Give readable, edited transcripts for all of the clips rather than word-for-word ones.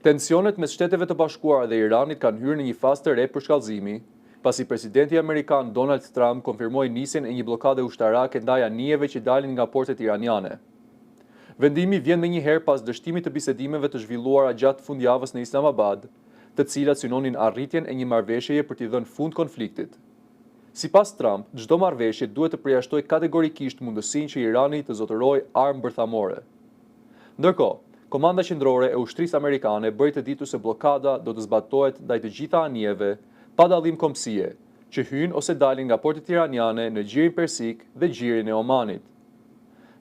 Tensionet mes Shteteve të Bashkuara dhe Iranit kanë hyrë në një fazë të re për shkallëzimi, pasi presidenti amerikan Donald Trump konfirmoi nisjen e një bllokade ushtarake ndaj anijeve që dalin nga portet iraniane. Vendimi vjen me njëherë pas dështimit të bisedimeve të zhvilluara gjatë fundjavës në Islamabad, të cilat synonin arritjen e një marrëveshjeje për t'i dhënë fund konfliktit. Sipas Trump, çdo marrëveshje duhet të përjashtojë kategorikisht mundësinë që Irani të zotërojë armë bërthamore. Ndërkohë, Komanda Qendrore e Ushtrisë Amerikane bëri të ditur se bllokada do të zbatohet ndaj të gjitha anijeve, pa dallim kombësie, që hyjnë ose dalin nga portet iraniane në gjirin persik dhe gjirin e Omanit.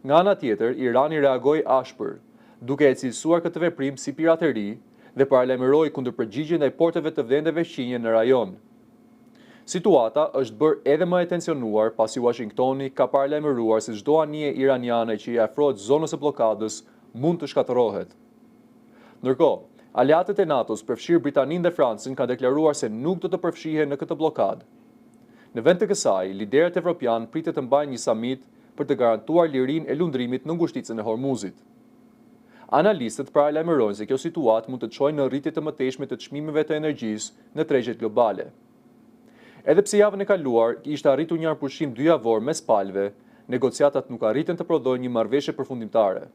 Nga ana tjetër, Irani reagoi ashpër, duke e cilësuar këtë veprim si pirateri dhe paralajmëroi kundërpërgjigje ndaj porteve të vendeve shqinje në rajon. Situata është bërë edhe më e tensionuar pasi Washingtoni ka paralajmëruar se çdo anije iraniane që i afrohet zonës së bllokadës mund të shkatërrohet. Ndërkohë, aleatët e NATO-s, përfshirë Britaninë dhe Francën, kanë deklaruar se nuk do të përfshihen në këtë bllokadë. Në vend të kësaj, liderët evropian pritet të mbajnë një samit për të garantuar lirinë e lundrimit në ngushticën e Hormuzit. Analistët paralajmërojnë se kjo situatë mund të çojë në rritje të mëtejshme të çmimeve të energjisë në tregjet globale. Edhe pse javën e kaluar ishte arritur një arpushim 2 javor mes palëve, negociatat nuk arritën të prodhojnë një marrëveshje përfundimtare.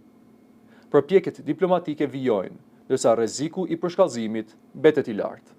Përpjekjet diplomatike vijojnë, ndërsa rreziku i përshkallëzimit mbetet i lartë.